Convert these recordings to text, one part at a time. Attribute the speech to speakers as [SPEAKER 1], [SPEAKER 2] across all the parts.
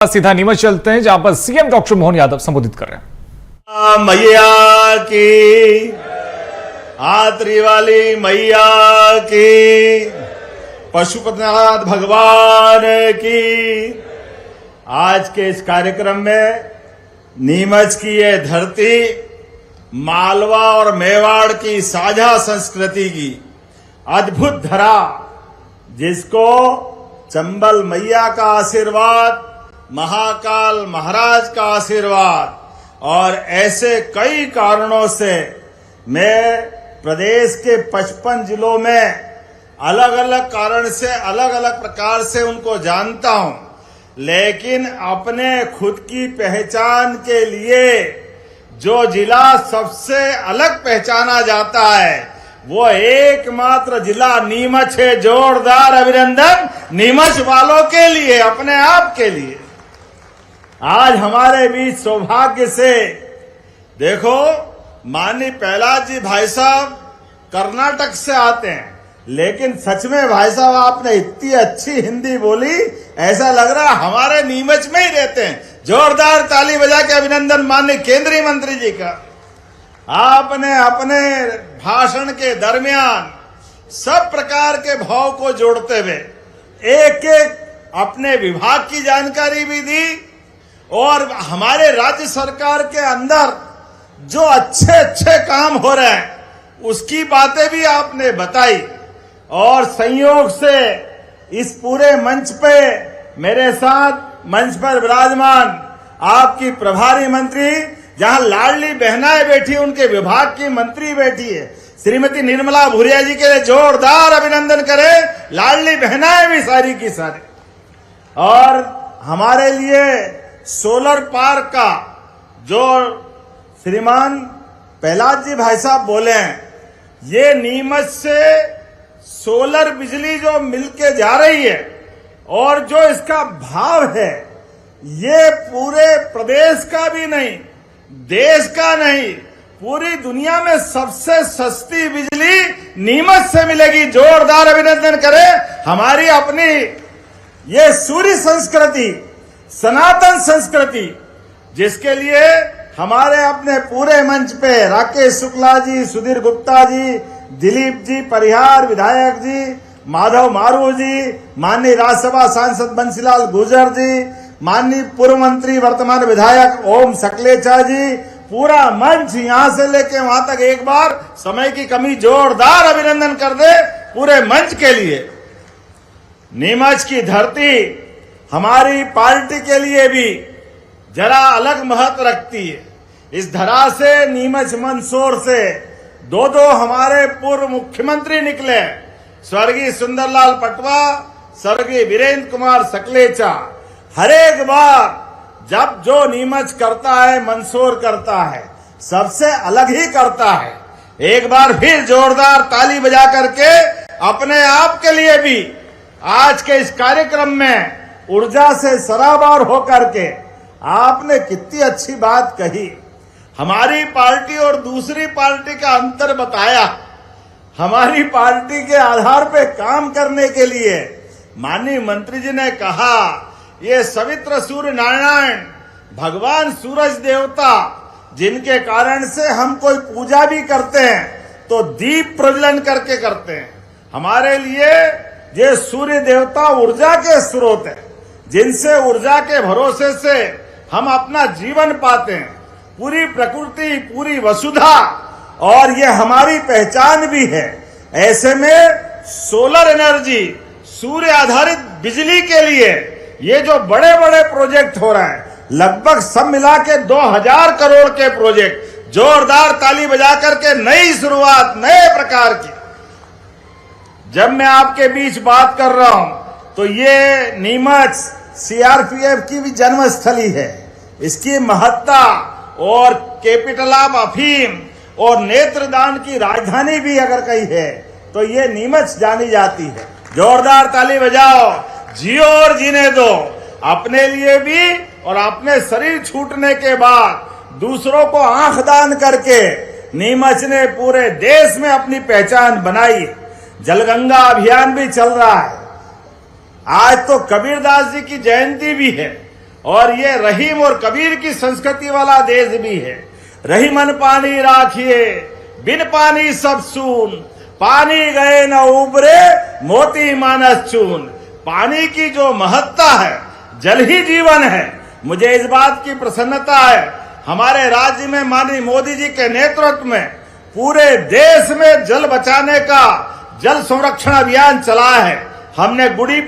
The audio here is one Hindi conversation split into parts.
[SPEAKER 1] सीधा नीमच चलते हैं, जहां पर सीएम डॉक्टर मोहन यादव संबोधित कर रहे हैं।
[SPEAKER 2] मैया की, आतरी वाली मैया की, पशुपतिनाथ भगवान की। आज के इस कार्यक्रम में नीमच की ये धरती मालवा और मेवाड़ की साझा संस्कृति की अद्भुत धरा, जिसको चंबल मैया का आशीर्वाद, महाकाल महाराज का आशीर्वाद और ऐसे कई कारणों से मैं प्रदेश के 55 जिलों में अलग अलग कारण से, अलग अलग प्रकार से उनको जानता हूं, लेकिन अपने खुद की पहचान के लिए जो जिला सबसे अलग पहचाना जाता है वो एकमात्र जिला नीमच है। जोरदार अभिनंदन नीमच वालों के लिए, अपने आप के लिए। आज हमारे बीच सौभाग्य से देखो, माननीय प्रहलाद जी भाई साहब कर्नाटक से आते हैं, लेकिन सच में भाई साहब आपने इतनी अच्छी हिंदी बोली, ऐसा लग रहा है हमारे नीमच में ही रहते हैं। जोरदार ताली बजा के अभिनंदन माननीय केंद्रीय मंत्री जी का। आपने अपने भाषण के दरमियान सब प्रकार के भाव को जोड़ते हुए एक एक अपने विभाग की जानकारी भी दी और हमारे राज्य सरकार के अंदर जो अच्छे अच्छे काम हो रहे हैं उसकी बातें भी आपने बताई। और संयोग से इस पूरे मंच पे मेरे साथ मंच पर विराजमान आपकी प्रभारी मंत्री, जहां लाडली बहनाएं बैठी, उनके विभाग की मंत्री बैठी है, श्रीमती निर्मला भूरिया जी के लिए जोरदार अभिनंदन करें। लाडली बहनाएं भी सारी की सारी। और हमारे लिए सोलर पार्क का जो श्रीमान प्रहलाद जी भाई साहब बोले हैं, ये नीमच से सोलर बिजली जो मिलके जा रही है और जो इसका भाव है, ये पूरे प्रदेश का भी नहीं, देश का नहीं, पूरी दुनिया में सबसे सस्ती बिजली नीमच से मिलेगी। जोरदार अभिनंदन करें हमारी अपनी ये सूर्य संस्कृति, सनातन संस्कृति, जिसके लिए हमारे अपने पूरे मंच पे राकेश शुक्ला जी, सुधीर गुप्ता जी, दिलीप जी परिहार विधायक जी, माधव मारू जी, माननीय राज्यसभा सांसद बंसीलाल गुर्जर जी, माननीय पूर्व मंत्री वर्तमान विधायक ओम सकलेचा जी, पूरा मंच यहां से लेके वहां तक, एक बार समय की कमी, जोरदार अभिनंदन कर दे पूरे मंच के लिए। नीमच की धरती हमारी पार्टी के लिए भी जरा अलग महत्व रखती है। इस धरा से, नीमच मंदसौर से दो हमारे पूर्व मुख्यमंत्री निकले, स्वर्गीय सुंदरलाल पटवा, स्वर्गीय वीरेंद्र कुमार सकलेचा। हर एक बार जब जो नीमच करता है, मंदसौर करता है, सबसे अलग ही करता है। एक बार फिर जोरदार ताली बजा करके अपने आप के लिए भी आज के इस कार्यक्रम में ऊर्जा से सराबार होकर के आपने कितनी अच्छी बात कही। हमारी पार्टी और दूसरी पार्टी का अंतर बताया। हमारी पार्टी के आधार पे काम करने के लिए माननीय मंत्री जी ने कहा, ये सवित्र सूर्य नारायण भगवान सूरज देवता, जिनके कारण से हम कोई पूजा भी करते हैं तो दीप प्रज्वलन करके करते हैं। हमारे लिए ये सूर्य देवता ऊर्जा के स्रोत है, जिनसे ऊर्जा के भरोसे से हम अपना जीवन पाते हैं। पूरी प्रकृति, पूरी वसुधा, और ये हमारी पहचान भी है। ऐसे में सोलर एनर्जी, सूर्य आधारित बिजली के लिए ये जो बड़े बड़े प्रोजेक्ट हो रहे हैं, लगभग सब मिला के 2000 करोड़ के प्रोजेक्ट, जोरदार ताली बजा करके नई शुरुआत, नए प्रकार की। जब मैं आपके बीच बात कर रहा हूं तो ये नीमच सीआरपीएफ की भी जन्मस्थली है। इसकी महत्ता और कैपिटल ऑफ अफीम और नेत्रदान की राजधानी भी अगर कहीं है तो ये नीमच जानी जाती है। जोरदार ताली बजाओ, जियो और जीने दो, अपने लिए भी और अपने शरीर छूटने के बाद दूसरों को आंख दान करके नीमच ने पूरे देश में अपनी पहचान बनाई। जलगंगा अभियान भी चल रहा है। आज तो कबीरदास जी की जयंती भी है और ये रहीम और कबीर की संस्कृति वाला देश भी है। रहीमन पानी राखिए, बिन पानी सब सून, पानी गए न उबरे, मोती मानस चून। पानी की जो महत्ता है, जल ही जीवन है। मुझे इस बात की प्रसन्नता है, हमारे राज्य में माननीय मोदी जी के नेतृत्व में पूरे देश में जल बचाने का जल संरक्षण अभियान चला है। हमने गुड़ी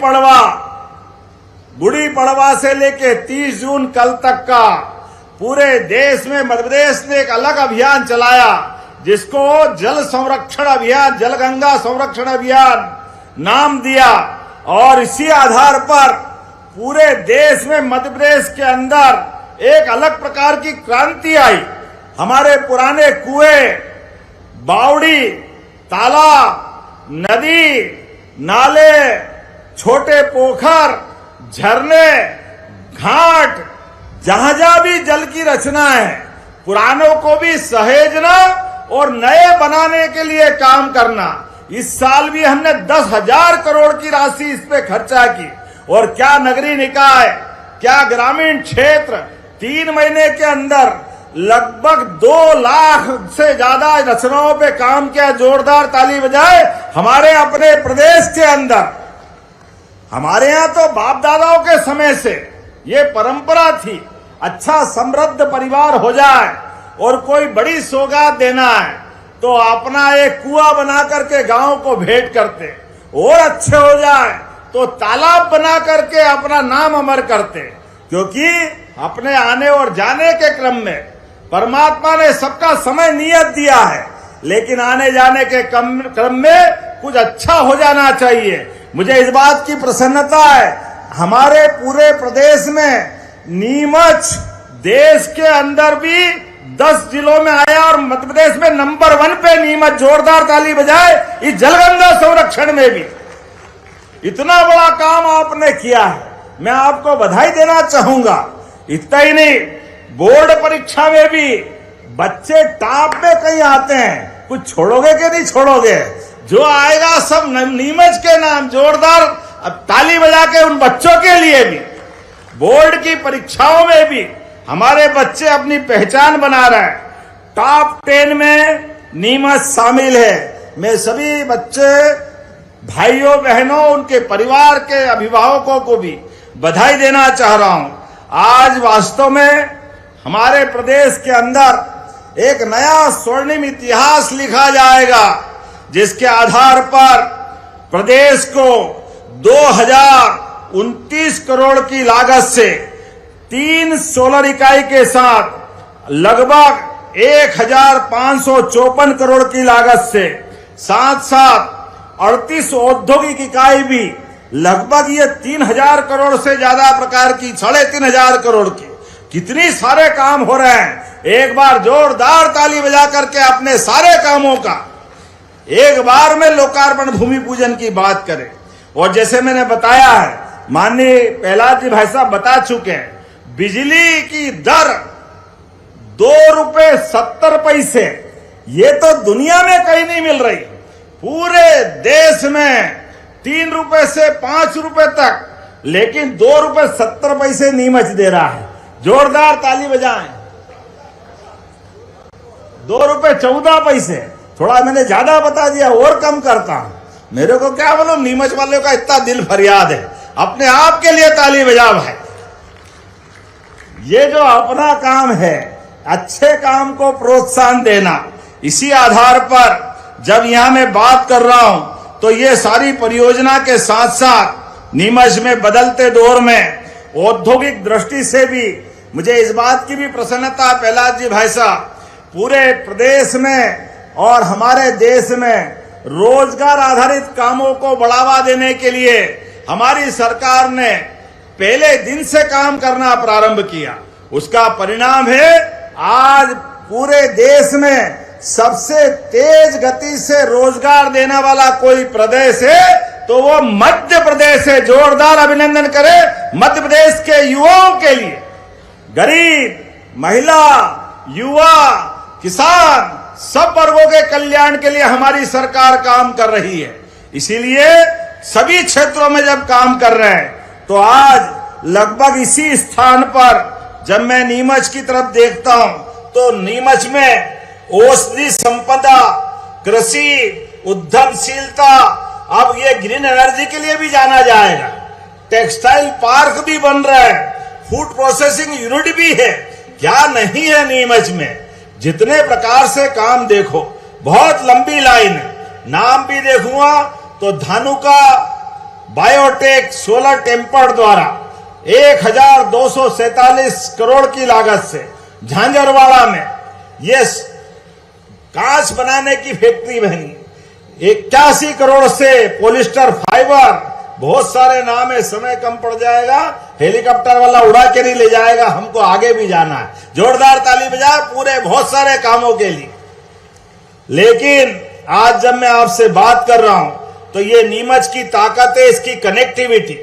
[SPEAKER 2] पड़वा से लेके 30 जून कल तक का पूरे देश में मध्य प्रदेश ने एक अलग अभियान चलाया, जिसको जल संरक्षण अभियान, जल गंगा संरक्षण अभियान नाम दिया। और इसी आधार पर पूरे देश में मध्य प्रदेश के अंदर एक अलग प्रकार की क्रांति आई। हमारे पुराने कुएं, बावड़ी, तालाब, नदी, नाले, छोटे पोखर, झरने, घाट, जहां जहां भी जल की रचना है, पुरानों को भी सहेजना और नए बनाने के लिए काम करना। इस साल भी हमने 10,000 करोड़ की राशि इस पे खर्चा की। और क्या नगरीय निकाय, क्या ग्रामीण क्षेत्र 3 महीने के अंदर लगभग 2 लाख से ज्यादा रचनाओं पे काम किया। जोरदार ताली बजाए हमारे अपने प्रदेश के अंदर। हमारे यहाँ तो बाप दादाओं के समय से ये परंपरा थी, अच्छा समृद्ध परिवार हो जाए और कोई बड़ी सौगात देना है तो अपना एक कुआं बना करके गांव को भेंट करते, और अच्छे हो जाए तो तालाब बना करके अपना नाम अमर करते। क्योंकि अपने आने और जाने के क्रम में परमात्मा ने सबका समय नियत दिया है, लेकिन आने जाने के क्रम में कुछ अच्छा हो जाना चाहिए। मुझे इस बात की प्रसन्नता है, हमारे पूरे प्रदेश में नीमच देश के अंदर भी 10 जिलों में आया और मध्य प्रदेश में नंबर 1 पे नीमच। जोरदार ताली बजाए इस जलगंगा संरक्षण में भी। इतना बड़ा काम आपने किया है, मैं आपको बधाई देना चाहूंगा। इतना ही नहीं, बोर्ड परीक्षा में भी बच्चे टॉप में कहीं आते हैं। कुछ छोड़ोगे कि नहीं छोड़ोगे? जो आएगा सब नीमच के नाम। जोरदार ताली बजा के उन बच्चों के लिए भी। बोर्ड की परीक्षाओं में भी हमारे बच्चे अपनी पहचान बना रहे हैं। टॉप 10 में नीमच शामिल है। मैं सभी बच्चे भाइयों बहनों, उनके परिवार के अभिभावकों को भी बधाई देना चाह रहा हूं। आज वास्तव में हमारे प्रदेश के अंदर एक नया स्वर्णिम इतिहास लिखा जाएगा, जिसके आधार पर प्रदेश को 2029 करोड़ की लागत से 3 सोलर इकाई के साथ लगभग 1554 करोड़ की लागत से साथ साथ 38 औद्योगिक इकाई भी लगभग ये 3000 करोड़ से ज्यादा प्रकार की 3500 करोड़ की कितनी सारे काम हो रहे हैं। एक बार जोरदार ताली बजा करके अपने सारे कामों का एक बार में लोकार्पण भूमि पूजन की बात करें। और जैसे मैंने बताया है, माननीय प्रहलाद जी भाई साहब बता चुके हैं, बिजली की दर 2.70 रुपए, ये तो दुनिया में कहीं नहीं मिल रही। पूरे देश में 3 रुपए से 5 रुपए तक, लेकिन 2.70 रुपए नीमच दे रहा है। जोरदार ताली बजाएं। 2.14 थोड़ा मैंने ज्यादा बता दिया, और कम करता हूं। मेरे को क्या मालूम, नीमच वाले का इतना दिल फरियाद है। अपने आप के लिए ताली बजा भाई। ये जो अपना काम है, अच्छे काम को प्रोत्साहन देना। इसी आधार पर जब यहां मैं बात कर रहा हूं, तो ये सारी परियोजना के साथ साथ नीमच में बदलते दौर में औद्योगिक दृष्टि से भी मुझे इस बात की भी प्रसन्नता है, प्रहलाद जी भाई साहब, पूरे प्रदेश में और हमारे देश में रोजगार आधारित कामों को बढ़ावा देने के लिए हमारी सरकार ने पहले दिन से काम करना प्रारंभ किया। उसका परिणाम है आज पूरे देश में सबसे तेज गति से रोजगार देने वाला कोई प्रदेश है तो वो मध्य प्रदेश है। जोरदार अभिनंदन करें मध्य प्रदेश के युवाओं के लिए। गरीब, महिला, युवा, किसान, सब वर्गों के कल्याण के लिए हमारी सरकार काम कर रही है। इसीलिए सभी क्षेत्रों में जब काम कर रहे हैं तो आज लगभग इसी स्थान पर जब मैं नीमच की तरफ देखता हूं तो नीमच में औषधि संपदा, कृषि, उद्यमशीलता, अब ये ग्रीन एनर्जी के लिए भी जाना जाएगा। टेक्सटाइल पार्क भी बन रहा है, फूड प्रोसेसिंग यूनिट भी है, क्या नहीं है नीमच में। जितने प्रकार से काम देखो, बहुत लंबी लाइन है। नाम भी देखूंगा तो धानुका बायोटेक सोलर टेम्पर द्वारा 1247 करोड़ की लागत से झांझरवाड़ा में ये कांच बनाने की फैक्ट्री बनी। 81 करोड़ से पॉलिस्टर फाइबर, बहुत सारे नाम है, समय कम पड़ जाएगा, हेलीकॉप्टर वाला उड़ा के नहीं ले जाएगा, हमको आगे भी जाना है। जोरदार ताली बजाए पूरे बहुत सारे कामों के लिए। लेकिन आज जब मैं आपसे बात कर रहा हूं तो ये नीमच की ताकत है, इसकी कनेक्टिविटी।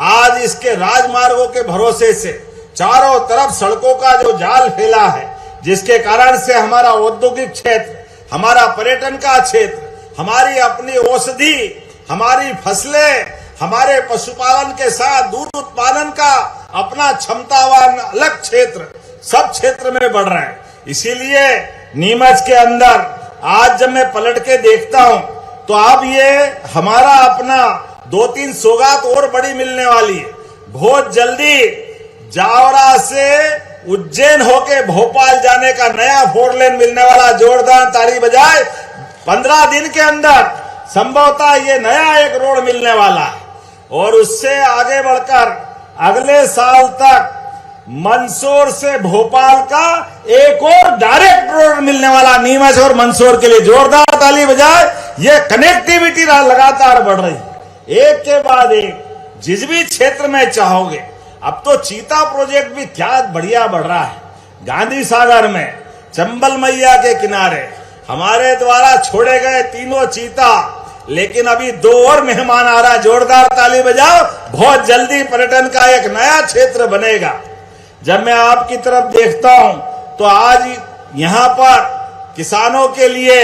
[SPEAKER 2] आज इसके राजमार्गों के भरोसे से चारों तरफ सड़कों का जो जाल फैला है, जिसके कारण से हमारा औद्योगिक क्षेत्र, हमारा पर्यटन का क्षेत्र, हमारी अपनी औषधि, हमारी फसलें, हमारे पशुपालन के साथ दूध उत्पादन का अपना क्षमतावान अलग क्षेत्र, सब क्षेत्र में बढ़ रहा है। इसीलिए नीमच के अंदर आज जब मैं पलट के देखता हूं तो अब ये हमारा अपना 2-3 सौगात और बड़ी मिलने वाली है। बहुत जल्दी जावरा से उज्जैन होके भोपाल जाने का नया 4 लेन मिलने वाला, जोरदार ताली बजाए। 15 दिन के अंदर संभवतः ये नया एक रोड मिलने वाला है और उससे आगे बढ़कर अगले साल तक मंदसौर से भोपाल का एक और डायरेक्ट रोड मिलने वाला नीमच और मंदसौर के लिए। जोरदार ताली बजाए। ये कनेक्टिविटी लगातार बढ़ रही है, एक के बाद एक, जिस भी क्षेत्र में चाहोगे। अब तो चीता प्रोजेक्ट भी क्या बढ़िया बढ़ रहा है। गांधी सागर में चंबल मैया के किनारे हमारे द्वारा छोड़े गए 3 चीता, लेकिन अभी 2 और मेहमान आ रहा है। जोरदार ताली बजाओ। बहुत जल्दी पर्यटन का एक नया क्षेत्र बनेगा। जब मैं आपकी तरफ देखता हूं तो आज यहां पर किसानों के लिए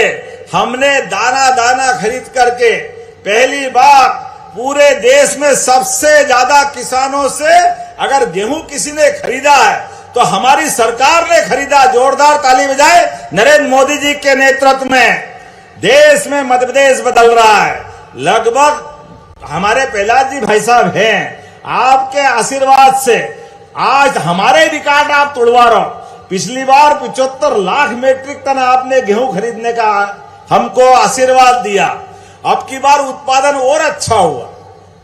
[SPEAKER 2] हमने दाना दाना खरीद करके पहली बार पूरे देश में सबसे ज्यादा किसानों से अगर गेहूं किसी ने खरीदा है तो हमारी सरकार ने खरीदा। जोरदार ताली बजाए। नरेंद्र मोदी जी के नेतृत्व में देश में मध्य प्रदेश बदल रहा है। लगभग हमारे प्रहलाद जी भाई साहब हैं, आपके आशीर्वाद से आज हमारे रिकॉर्ड आप तोड़वा रहे हो। पिछली बार 75 लाख मीट्रिक टन आपने गेहूं खरीदने का हमको आशीर्वाद दिया। अब की बार उत्पादन और अच्छा हुआ,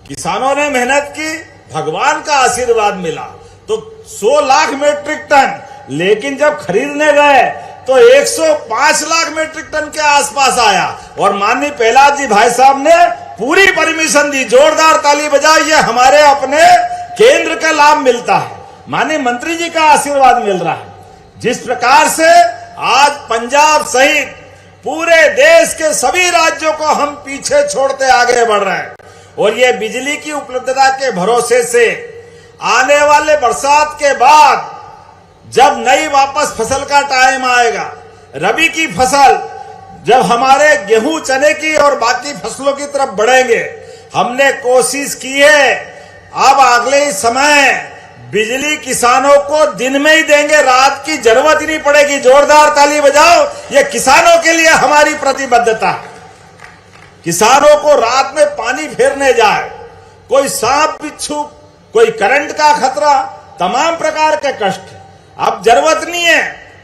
[SPEAKER 2] किसानों ने मेहनत की, भगवान का आशीर्वाद मिला तो 100 लाख मीट्रिक टन। लेकिन जब खरीदने गए तो 105 लाख मीट्रिक टन के आसपास आया और माननीय प्रहलाद जी भाई साहब ने पूरी परमिशन दी। जोरदार ताली बजाइए। ये हमारे अपने केंद्र का लाभ मिलता है, माननीय मंत्री जी का आशीर्वाद मिल रहा है। जिस प्रकार से आज पंजाब सहित पूरे देश के सभी राज्यों को हम पीछे छोड़ते आगे बढ़ रहे हैं और ये बिजली की उपलब्धता के भरोसे से आने वाले बरसात के बाद जब नई वापस फसल का टाइम आएगा, रबी की फसल, जब हमारे गेहूं, चने की और बाकी फसलों की तरफ बढ़ेंगे, हमने कोशिश की है अब अगले समय बिजली किसानों को दिन में ही देंगे, रात की जरूरत ही नहीं पड़ेगी। जोरदार ताली बजाओ। ये किसानों के लिए हमारी प्रतिबद्धता है। किसानों को रात में पानी फेरने जाए, कोई सांप बिच्छू, कोई करंट का खतरा, तमाम प्रकार के कष्ट, अब जरूरत नहीं है।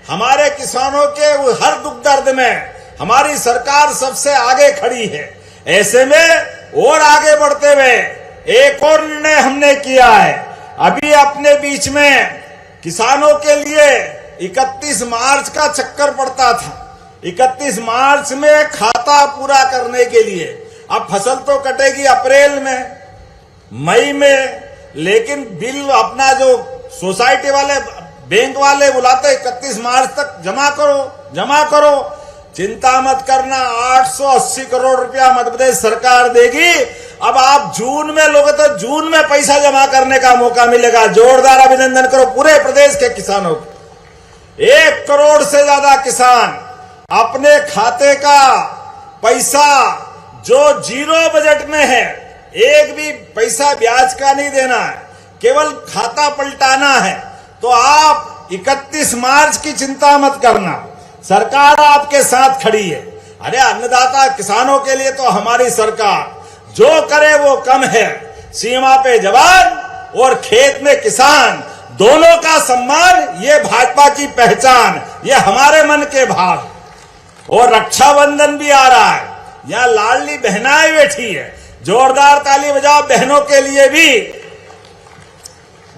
[SPEAKER 2] हमारे किसानों के हर दुख दर्द में हमारी सरकार सबसे आगे खड़ी है। ऐसे में और आगे बढ़ते हुए एक और निर्णय हमने किया है। अभी अपने बीच में किसानों के लिए 31 मार्च का चक्कर पड़ता था। 31 मार्च में खाता पूरा करने के लिए, अब फसल तो कटेगी अप्रैल में, मई में, लेकिन बिल अपना जो सोसाइटी वाले, बैंक वाले बुलाते 31 मार्च तक जमा करो, जमा करो। चिंता मत करना, 880 करोड़ रुपया मध्य प्रदेश सरकार देगी। अब आप जून में लोगे तो जून में पैसा जमा करने का मौका मिलेगा। जोरदार अभिनंदन करो पूरे प्रदेश के किसानों को। 1 करोड़ से ज्यादा किसान अपने खाते का पैसा जो जीरो बजट में है, एक भी पैसा ब्याज का नहीं देना है, केवल खाता पलटाना है तो आप 31 मार्च की चिंता मत करना, सरकार आपके साथ खड़ी है। अरे अन्नदाता किसानों के लिए तो हमारी सरकार जो करे वो कम है। सीमा पे जवान और खेत में किसान दोनों का सम्मान, ये भाजपा की पहचान, ये हमारे मन के भाव। और रक्षाबंधन भी आ रहा है, यहाँ लाडली बहनाएं बैठी है, जोरदार ताली बजाओ बहनों के लिए भी,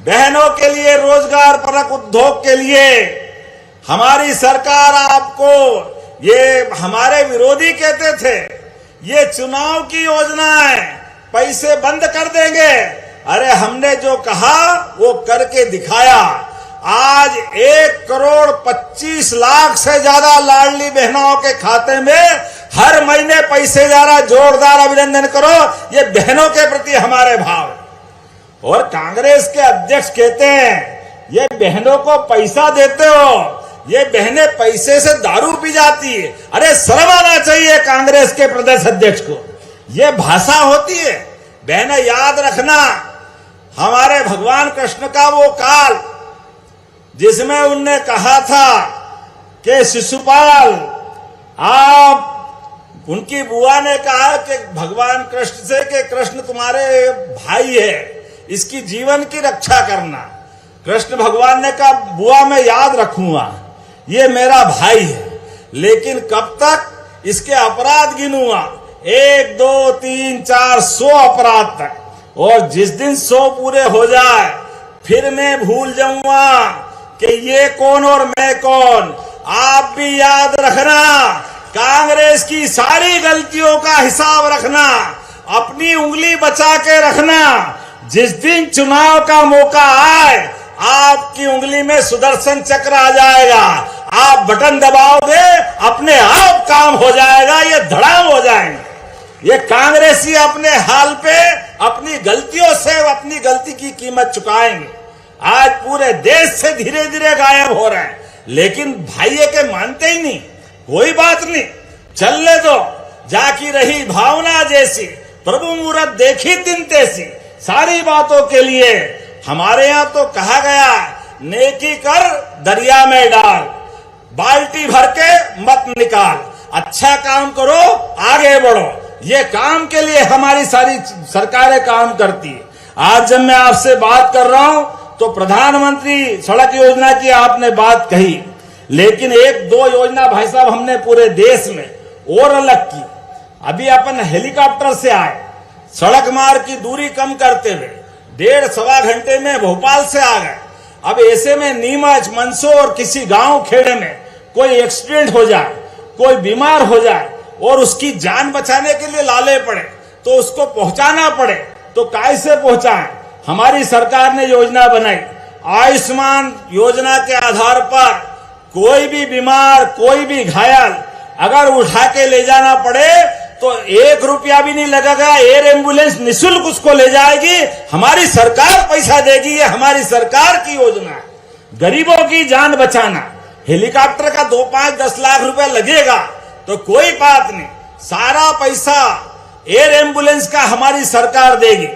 [SPEAKER 2] बहनों के लिए, रोजगार परक उद्योग के लिए। हमारी सरकार आपको, ये हमारे विरोधी कहते थे ये चुनाव की योजना है, पैसे बंद कर देंगे। अरे हमने जो कहा वो करके दिखाया। आज 1,25,00,000 से ज्यादा लाडली बहनों के खाते में हर महीने पैसे जा रहा। जोरदार अभिनंदन करो, ये बहनों के प्रति हमारे भाव। और कांग्रेस के अध्यक्ष कहते हैं ये बहनों को पैसा देते हो, ये बहनें पैसे से दारू पी जाती है। अरे शर्म आना चाहिए कांग्रेस के प्रदेश अध्यक्ष को, ये भाषा होती है। बहनें याद रखना, हमारे भगवान कृष्ण का वो काल जिसमें उनने कहा था कि शिशुपाल, आप, उनकी बुआ ने कहा कि भगवान कृष्ण से कि कृष्ण तुम्हारे भाई है, इसकी जीवन की रक्षा करना। कृष्ण भगवान ने कहा बुआ मैं याद रखूंगा, ये मेरा भाई है, लेकिन कब तक इसके अपराध गिनूंगा, 1 2 3 4 100 अपराध तक। और जिस दिन 100 पूरे हो जाए फिर मैं भूल जाऊंगा कि ये कौन और मैं कौन। आप भी याद रखना, कांग्रेस की सारी गलतियों का हिसाब रखना, अपनी उंगली बचा के रखना। जिस दिन चुनाव का मौका आए आपकी उंगली में सुदर्शन चक्र आ जाएगा, आप बटन दबाओगे अपने आप काम हो जाएगा, ये धड़ाम हो जाएंगे। ये कांग्रेसी अपने हाल पे अपनी गलतियों से अपनी गलती की कीमत चुकाएंगे। आज पूरे देश से धीरे धीरे गायब हो रहे हैं, लेकिन भाई के मानते ही नहीं। कोई बात नहीं, चलने दो, जाकी रही भावना जैसी, प्रभु मुहूर्त देखी दिन तैसी। सारी बातों के लिए हमारे यहाँ तो कहा गया, नेकी कर दरिया में डाल, बाल्टी भर के मत निकाल। अच्छा काम करो, आगे बढ़ो, ये काम के लिए हमारी सारी सरकारें काम करती है। आज जब मैं आपसे बात कर रहा हूं तो प्रधानमंत्री सड़क योजना की आपने बात कही, लेकिन 1-2 योजना भाई साहब हमने पूरे देश में और अलग की। अभी अपन हेलीकॉप्टर से आए, सड़क मार्ग की दूरी कम करते हुए 1.5-1.25 घंटे में भोपाल से आ गए। अब ऐसे में नीमच, मंदसौर, किसी गांव खेड़े में कोई एक्सीडेंट हो जाए, कोई बीमार हो जाए और उसकी जान बचाने के लिए लाले पड़े तो उसको पहुंचाना पड़े, तो कैसे पहुंचाएं? हमारी सरकार ने योजना बनाई, आयुष्मान योजना के आधार पर कोई भी बीमार, कोई भी घायल अगर उठा के ले जाना पड़े तो 1 रुपया भी नहीं लगेगा, एयर एम्बुलेंस निःशुल्क उसको ले जाएगी, हमारी सरकार पैसा देगी। ये हमारी सरकार की योजना है, गरीबों की जान बचाना। हेलीकॉप्टर का 2-5-10 लाख रुपया लगेगा तो कोई बात नहीं, सारा पैसा एयर एम्बुलेंस का हमारी सरकार देगी।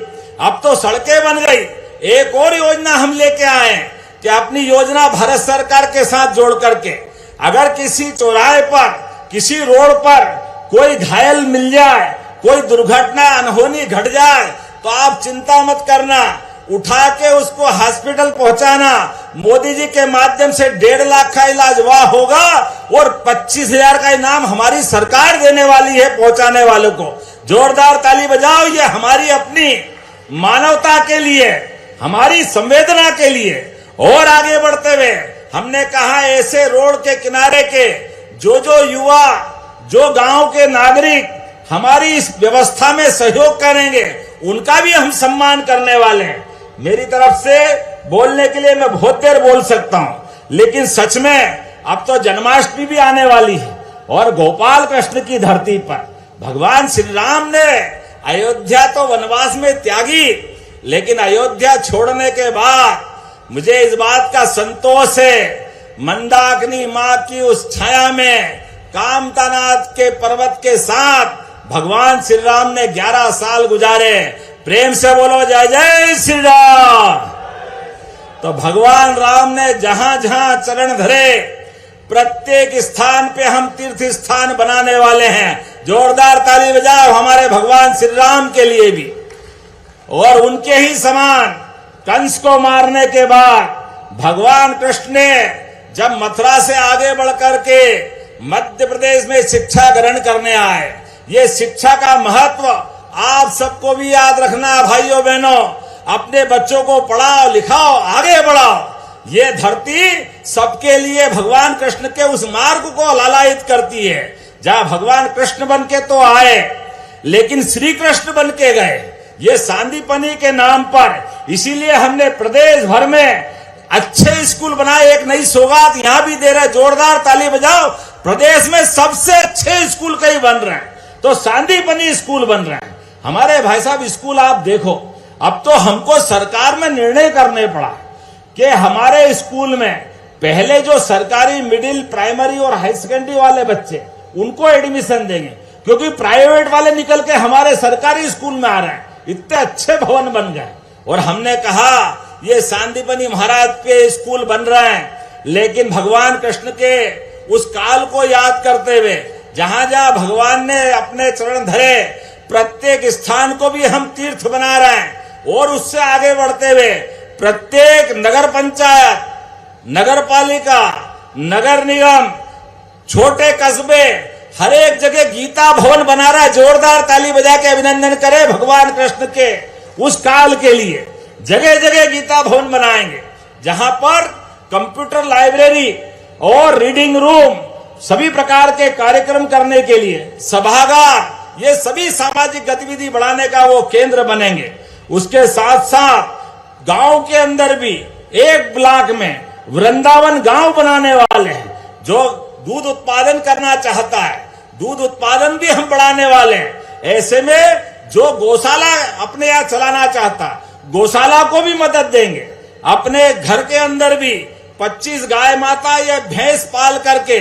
[SPEAKER 2] अब तो सड़कें बन गई। एक और योजना हम लेके आए हैं कि अपनी योजना भारत सरकार के साथ जोड़ करके अगर किसी चौराहे पर, किसी रोड पर कोई घायल मिल जाए, कोई दुर्घटना अनहोनी घट जाए तो आप चिंता मत करना, उठा के उसको हॉस्पिटल पहुंचाना। मोदी जी के माध्यम से 1.5 लाख का इलाज वहां होगा और 25,000 का इनाम हमारी सरकार देने वाली है पहुंचाने वालों को। जोरदार ताली बजाओ, ये हमारी अपनी मानवता के लिए, हमारी संवेदना के लिए। और आगे बढ़ते हुए हमने कहा ऐसे रोड के किनारे के जो युवा, जो गांव के नागरिक हमारी इस व्यवस्था में सहयोग करेंगे उनका भी हम सम्मान करने वाले हैं। मेरी तरफ से बोलने के लिए मैं बहुत देर बोल सकता हूं, लेकिन सच में अब तो जन्माष्टमी भी आने वाली है और गोपाल कृष्ण की धरती पर भगवान श्री राम ने अयोध्या तो वनवास में त्यागी, लेकिन अयोध्या छोड़ने के बाद मुझे इस बात का संतोष है, मंदाकिनी मां की उस छाया में कामतानाथ के पर्वत के साथ भगवान श्री राम ने 11 साल गुजारे। प्रेम से बोलो जय जय श्री राम। तो भगवान राम ने जहां जहां चरण धरे प्रत्येक स्थान पे हम तीर्थ स्थान बनाने वाले हैं। जोरदार ताली बजाओ हमारे भगवान श्री राम के लिए भी। और उनके ही समान कंस को मारने के बाद भगवान कृष्ण ने जब मथुरा से आगे बढ़कर के मध्य प्रदेश में शिक्षा ग्रहण करने आए, ये शिक्षा का महत्व आप सबको भी याद रखना भाइयों बहनों। अपने बच्चों को पढ़ाओ लिखाओ आगे बढ़ाओ। ये धरती सबके लिए भगवान कृष्ण के उस मार्ग को लालायित करती है जहां भगवान कृष्ण बन के तो आए लेकिन श्री कृष्ण बन के गए, ये सांदीपनी के नाम पर। इसीलिए हमने प्रदेश भर में अच्छे स्कूल बनाए। एक नई सौगात यहां भी दे रहे, जोरदार ताली बजाओ। प्रदेश में सबसे अच्छे स्कूल कई बन रहे हैं तो सांदीपनी स्कूल बन रहे हैं हमारे भाई साहब। स्कूल आप देखो, अब तो हमको सरकार में निर्णय करने पड़ा कि हमारे स्कूल में पहले जो सरकारी मिडिल प्राइमरी और हाई सेकेंडरी वाले बच्चे उनको एडमिशन देंगे, क्योंकि प्राइवेट वाले निकल के हमारे सरकारी स्कूल में आ रहे हैं। इतने अच्छे भवन बन गए। और हमने कहा ये सांदीपनी महाराज के स्कूल बन रहे हैं, लेकिन भगवान कृष्ण के उस काल को याद करते हुए जहां जहां भगवान ने अपने चरण धरे प्रत्येक स्थान को भी हम तीर्थ बना रहे हैं। और उससे आगे बढ़ते हुए प्रत्येक नगर पंचायत, नगर पालिका, नगर निगम, छोटे कस्बे, हर एक जगह गीता भवन बना रहा है। जोरदार ताली बजा के अभिनंदन करें भगवान कृष्ण के उस काल के लिए। जगह जगह गीता भवन बनाएंगे जहां पर कंप्यूटर लाइब्रेरी और रीडिंग रूम, सभी प्रकार के कार्यक्रम करने के लिए सभागार, ये सभी सामाजिक गतिविधि बढ़ाने का वो केंद्र बनेंगे। उसके साथ साथ गांव के अंदर भी एक ब्लॉक में वृंदावन गांव बनाने वाले हैं। जो दूध उत्पादन करना चाहता है, दूध उत्पादन भी हम बढ़ाने वाले हैं। ऐसे में जो गौशाला अपने यहाँ चलाना चाहता, गौशाला को भी मदद देंगे। अपने घर के अंदर भी 25 गाय माता या भैंस पाल करके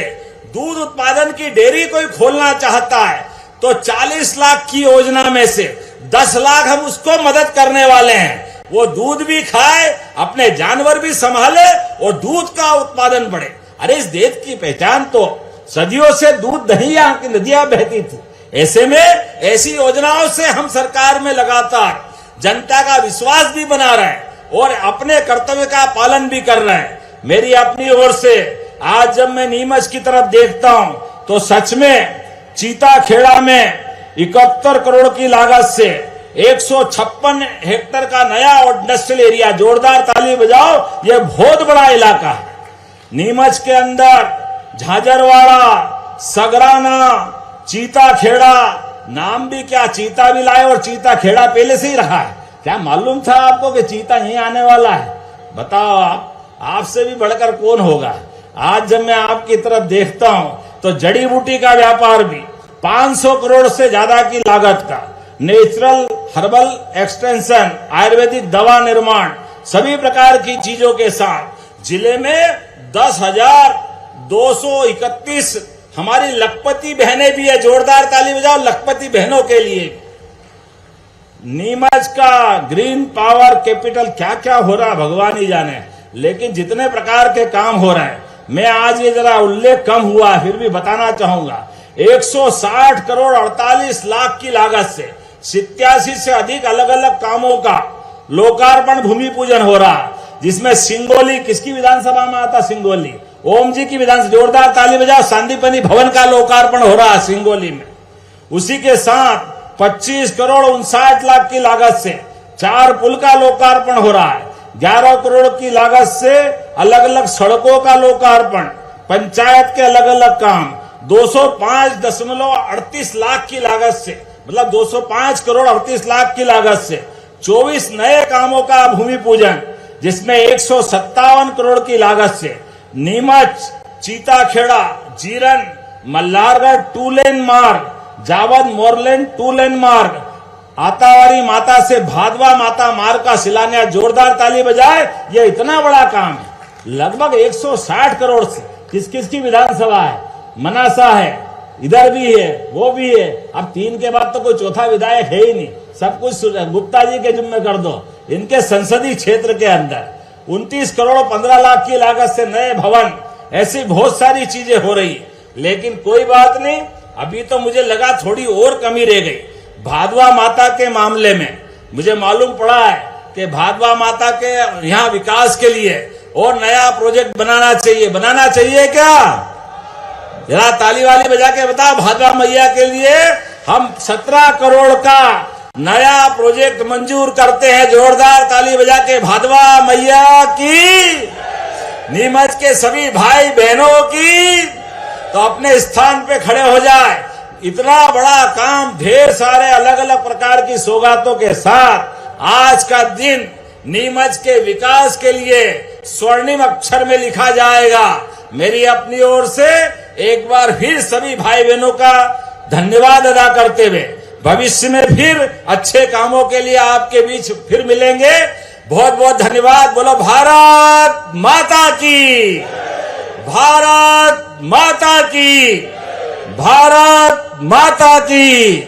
[SPEAKER 2] दूध उत्पादन की डेयरी कोई खोलना चाहता है तो 40 लाख की योजना में से 10 लाख हम उसको मदद करने वाले हैं। वो दूध भी खाए, अपने जानवर भी संभाले और दूध का उत्पादन बढ़े। अरे इस देश की पहचान तो सदियों से दूध दही यहाँ की नदियां बहती थी। ऐसे में ऐसी योजनाओं से हम सरकार में लगातार जनता का विश्वास भी बना रहे हैं और अपने कर्तव्य का पालन भी कर रहे हैं। मेरी अपनी ओर से आज जब मैं नीमच की तरफ देखता हूं तो सच में चीता खेड़ा में 71 करोड़ की लागत से 156 हेक्टेयर का नया इंडस्ट्रियल एरिया, जोरदार ताली बजाओ, यह बहुत बड़ा इलाका है। नीमच के अंदर झांझरवाड़ा, सगराना, चीता खेड़ा, नाम भी क्या, चीता भी लाए और चीता खेड़ा पहले से ही रहा है। क्या मालूम था आपको कि चीता यहीं आने वाला है? बताओ आपसे भी बढ़कर कौन होगा। आज जब मैं आपकी तरफ देखता हूं तो जड़ी बूटी का व्यापार भी 500 करोड़ से ज्यादा की लागत का, नेचुरल हर्बल एक्सटेंशन, आयुर्वेदिक दवा निर्माण, सभी प्रकार की चीजों के साथ जिले में 10,231 हमारी लखपति बहनें भी है। जोरदार ताली बजाओ लखपति बहनों के लिए। नीमच का ग्रीन पावर कैपिटल क्या क्या हो रहा है भगवान ही जाने, लेकिन जितने प्रकार के काम हो रहे हैं, मैं आज ये जरा उल्लेख कम हुआ फिर भी बताना चाहूंगा। 160 करोड़ 48 लाख की लागत से 87 से अधिक अलग अलग कामों का लोकार्पण भूमि पूजन हो रहा है, जिसमें सिंगोली, किसकी विधानसभा में आता, सिंगोली ओम जी की विधानसभा, जोरदार ताली बजाओ, सांदीपनी भवन का लोकार्पण हो रहा है सिंगोली में। उसी के साथ 25 करोड़ 59 लाख की लागत से 4 पुल का लोकार्पण हो रहा है। 11 करोड़ की लागत से अलग अलग सड़कों का लोकार्पण, पंचायत के अलग अलग काम, 205.38 लाख की लागत से, मतलब 205 करोड़ 38 लाख की लागत से 24 नए कामों का भूमि पूजन, जिसमें 157 करोड़ की लागत से नीमच, चीताखेड़ा, जीरन, मल्हारगढ़ 2 लेन मार्ग, जावद मोरलेन 2 लेन मार्ग, आतावारी माता से भादवा माता मार्ग का शिलान्यास, जोरदार ताली बजाए। ये इतना बड़ा काम है, लगभग 160 करोड़ से। किस किस की विधानसभा है? मनासा है, इधर भी है, वो भी है। अब 3 के बाद तो कोई चौथा विधायक है ही नहीं, सब कुछ गुप्ता जी के जिम्मे कर दो, इनके संसदीय क्षेत्र के अंदर। 29 करोड़ 15 लाख की लागत से नए भवन, ऐसी बहुत सारी चीजें हो रही। लेकिन कोई बात नहीं, अभी तो मुझे लगा थोड़ी और कमी रह गई। भादवा माता के मामले में मुझे मालूम पड़ा है कि भादवा माता के यहाँ विकास के लिए और नया प्रोजेक्ट बनाना चाहिए क्या? जरा ताली वाली बजा के बताओ, भादवा मैया के लिए हम 17 करोड़ का नया प्रोजेक्ट मंजूर करते हैं। जोरदार ताली बजा के भादवा मैया की, नीमच के सभी भाई बहनों की। तो अपने स्थान पे खड़े हो जाए। इतना बड़ा काम, ढेर सारे अलग अलग प्रकार की सौगातों के साथ आज का दिन नीमच के विकास के लिए स्वर्णिम अक्षर में लिखा जाएगा। मेरी अपनी ओर से एक बार फिर सभी भाई बहनों का धन्यवाद अदा करते हुए भविष्य में फिर अच्छे कामों के लिए आपके बीच फिर मिलेंगे। बहुत बहुत धन्यवाद। बोलो भारत माता की, भारत माता की, भारत माता की।